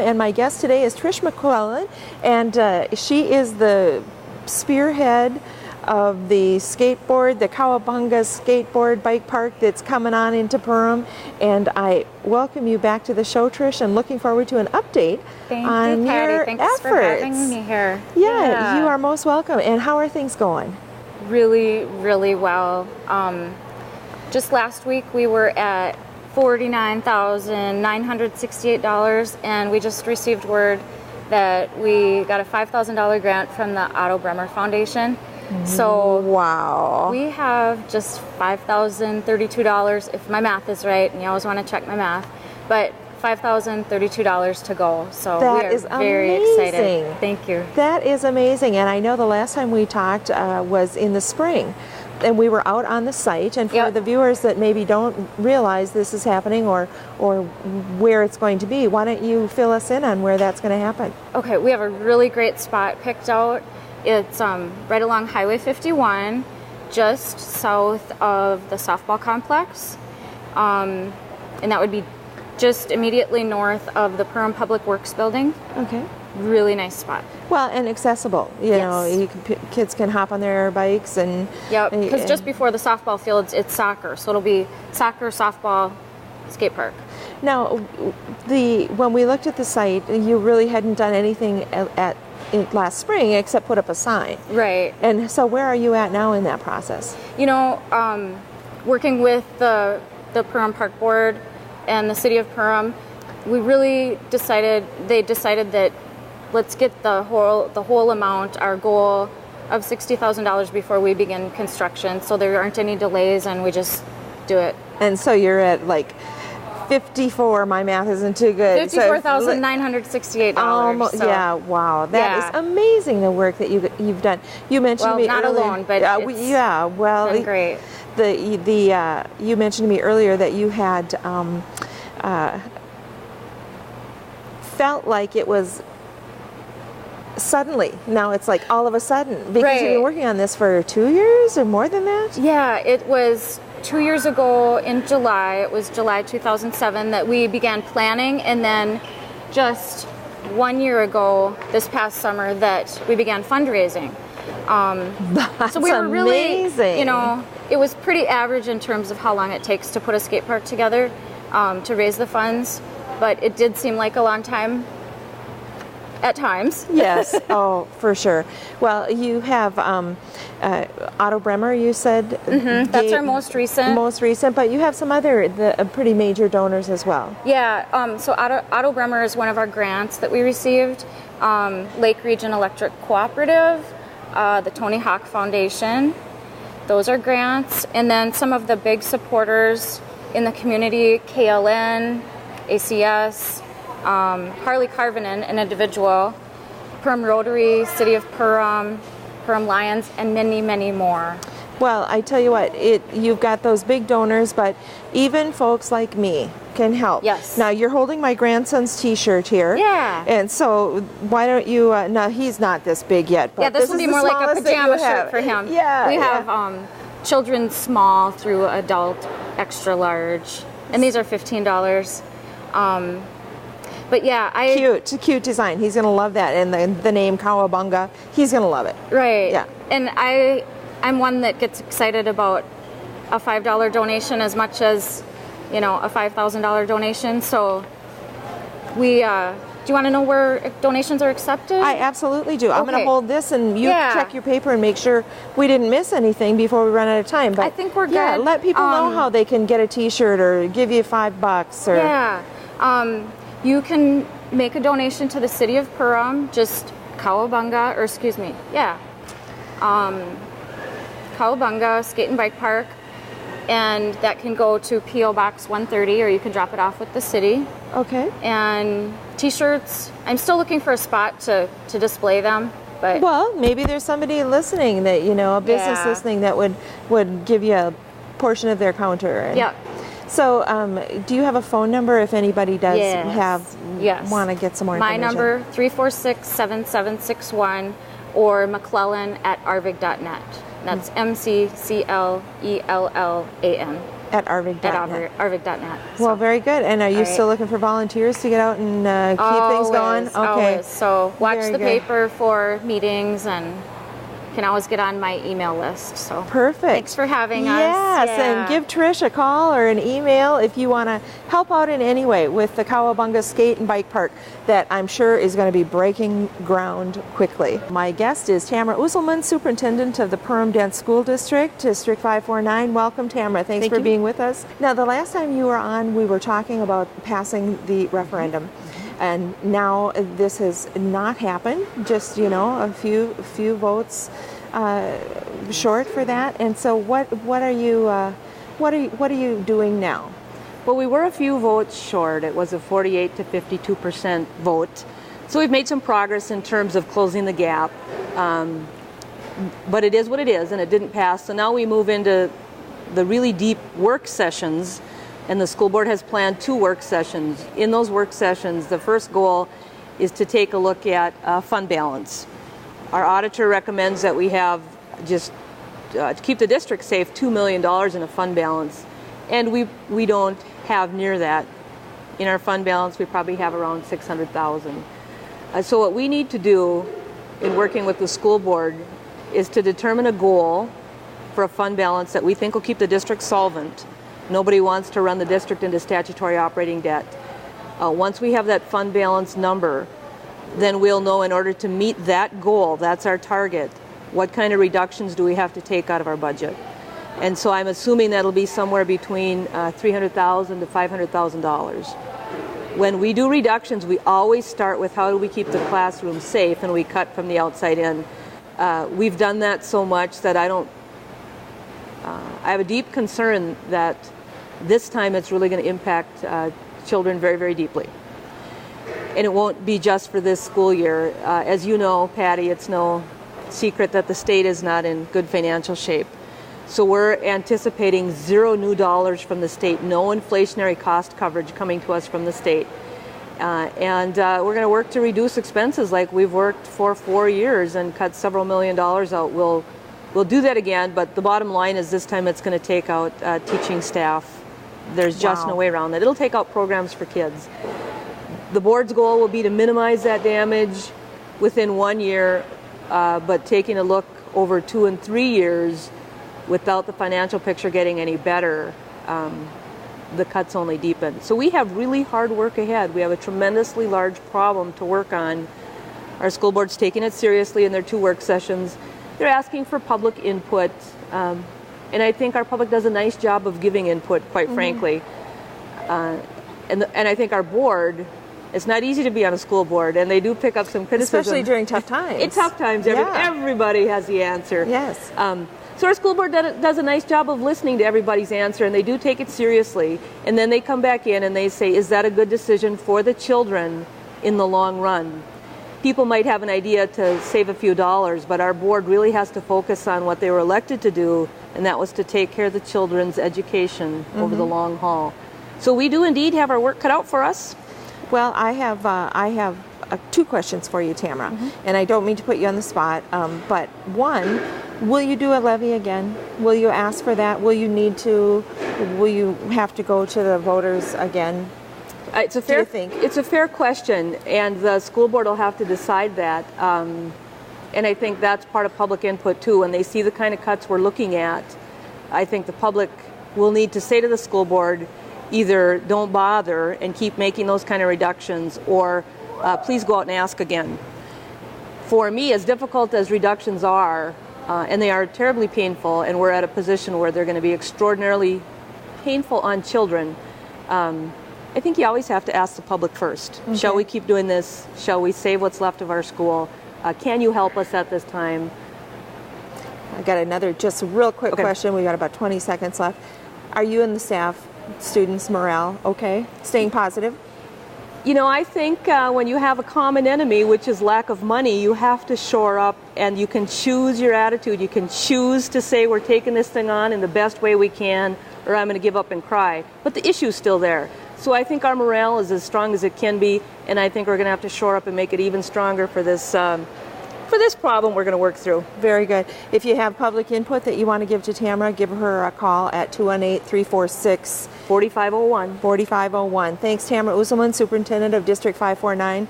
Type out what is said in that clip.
and my guest today is Trish McClellan, and she is the spearhead of the Cowabunga skateboard bike park that's coming on into Perham. And I welcome you back to the show, Trish, and looking forward to an update on you, Patty. your Thanks efforts. for having me here. Yeah, you are most welcome. And how are things going? Really, really well. Just last week we were at $49,968, and we just received word that we got a $5,000 grant from the Otto Bremer Foundation. So wow, we have just $5,032, if my math is right, and you always want to check my math, but $5,032 to go. So that we are is very amazing. excited. Thank you. That is amazing. And I know the last time we talked was in the spring, and we were out on the site. And for the viewers that maybe don't realize this is happening or where it's going to be, why don't you fill us in on where that's going to happen? Okay, we have a really great spot picked out. It's right along Highway 51, just south of the softball complex. And that would be just immediately north of the Perham Public Works building. Okay. Really nice spot. Well, and accessible. You know, kids can hop on their bikes and... Yep, because just before the softball fields, it's soccer. So it'll be soccer, softball, skate park. Now, when we looked at the site, you really hadn't done anything last spring except put up a sign. Right. And so where are you at now in that process? You know, working with the Perham Park Board and the City of Perham, they decided that let's get the whole amount, our goal of $60,000 before we begin construction, so there aren't any delays and we just do it. And so you're at like 54, my math isn't too good. $54,968. Yeah, wow. That is amazing, the work that you've done. You mentioned to me not earlier, alone, but been great. You mentioned to me earlier that you had felt like it was suddenly. Now it's like all of a sudden, because you've been working on this for 2 years or more than that? Yeah, it was 2 years ago in July. It was July 2007 that we began planning, and then just 1 year ago, this past summer, that we began fundraising. That's so we were really, amazing. You know, it was pretty average in terms of how long it takes to put a skate park together to raise the funds, but it did seem like a long time at times. Yes, oh, for sure. Well, you have Otto Bremer, you said? Mm-hmm. That's our most recent. But you have some other pretty major donors as well. Yeah, so Otto Bremer is one of our grants that we received. Lake Region Electric Cooperative, the Tony Hawk Foundation, those are grants. And then some of the big supporters in the community, KLN, ACS, Harley Carvinen, an individual, Perham Rotary, City of Perham, Perham Lions, and many, many more. Well, I tell you what, you've got those big donors, but even folks like me can help. Yes. Now, you're holding my grandson's T-shirt here. Yeah. And so why don't you, now he's not this big yet, but this will be more like a pajama shirt for him. Yeah. We have children small through adult extra large, and these are $15. But yeah, cute design. He's gonna love that, and the name Cowabunga. He's gonna love it. Right. Yeah. And I'm one that gets excited about a $5 donation as much as, you know, a $5,000 donation. So we. Do you want to know where donations are accepted? I absolutely do. I'm going to hold this, and you check your paper and make sure we didn't miss anything before we run out of time. But I think we're good. Yeah, let people know how they can get a T-shirt or give you $5 or. Yeah. You can make a donation to the City of Perham, just Cowabunga, Cowabunga Skate and Bike Park, and that can go to P.O. Box 130, or you can drop it off with the city. Okay. And T-shirts, I'm still looking for a spot to display them. But well, maybe there's somebody listening that, you know, a business listening that would give you a portion of their counter. And yeah. So, do you have a phone number if anybody does want to get some more information? My number, 346-7761, or McClellan@arvig.net. That's McClellan. At arvig.net. At arvig.net. Well, very good. And are you right. still looking for volunteers to get out and keep things going? Okay. Always. So watch Very the good. paper for meetings, and can always get on my email list. So Perfect. Thanks for having us. Yes, Yeah. and give Trish a call or an email if you want to help out in any way with the Cowabunga Skate and Bike Park that I'm sure is going to be breaking ground quickly. My guest is Tamara Uselman, Superintendent of the Perham Dent School District, District 549. Welcome, Tamara. Thanks Thank for you. being with us. Now, the last time you were on, we were talking about passing the referendum. And now this has not happened, just, a few votes short for that. And so what are you doing now? Well, we were a few votes short. It was a 48 to 52% vote. So we've made some progress in terms of closing the gap. But it is what it is, and it didn't pass. So now we move into the really deep work sessions, and the school board has planned 2 work sessions. In those work sessions, the first goal is to take a look at fund balance. Our auditor recommends that we have just to keep the district safe, $2 million in a fund balance, and we don't have near that. In our fund balance, we probably have around $600,000. So what we need to do in working with the school board is to determine a goal for a fund balance that we think will keep the district solvent. Nobody wants to run the district into statutory operating debt. Once we have that fund balance number, then we'll know in order to meet that goal, that's our target, what kind of reductions do we have to take out of our budget. And so I'm assuming that'll be somewhere between $300,000 to $500,000. When we do reductions, we always start with how do we keep the classroom safe, and we cut from the outside in. We've done that so much that I have a deep concern that this time it's really going to impact children very, very deeply. And it won't be just for this school year. As you know, Patty, it's no secret that the state is not in good financial shape. So we're anticipating $0 new dollars from the state, no inflationary cost coverage coming to us from the state. And we're going to work to reduce expenses like we've worked for 4 years and cut several $1 million out. We'll do that again, but the bottom line is this time it's going to take out teaching staff. There's just no way around that. It'll take out programs for kids. The board's goal will be to minimize that damage within 1 year, but taking a look over 2 and 3 years without the financial picture getting any better, the cuts only deepen. So we have really hard work ahead. We have a tremendously large problem to work on. Our school board's taking it seriously in their 2 work sessions. They're asking for public input, and I think our public does a nice job of giving input, quite frankly. And I think our board, it's not easy to be on a school board, and they do pick up some criticism. Especially during tough times. In tough times, everybody has the answer. Yes. So our school board does a nice job of listening to everybody's answer, and they do take it seriously. And then they come back in and they say, is that a good decision for the children in the long run? People might have an idea to save a few dollars, but our board really has to focus on what they were elected to do, and that was to take care of the children's education over the long haul. So we do indeed have our work cut out for us. Well, I have 2 questions for you, Tamara, and I don't mean to put you on the spot, but one, will you do a levy again? Will you ask for that? Will you have to go to the voters again? It's a fair question, and the school board will have to decide that. And I think that's part of public input too. When they see the kind of cuts we're looking at, I think the public will need to say to the school board, either don't bother and keep making those kind of reductions, or please go out and ask again. For me, as difficult as reductions are, and they are terribly painful, and we're at a position where they're going to be extraordinarily painful on children, I think you always have to ask the public first. Okay. Shall we keep doing this? Shall we save what's left of our school? Can you help us at this time? I got another just real quick question. We've got about 20 seconds left. Are you and the staff, students' morale okay? Staying positive? You know, I think when you have a common enemy, which is lack of money, you have to shore up, and you can choose your attitude. You can choose to say we're taking this thing on in the best way we can, or I'm going to give up and cry. But the issue's still there. So I think our morale is as strong as it can be, and I think we're going to have to shore up and make it even stronger for this for this problem we're going to work through. Very good. If you have public input that you want to give to Tamara, give her a call at 218-346 4501. 4501. Thanks, Tamara Uselman, Superintendent of District 549.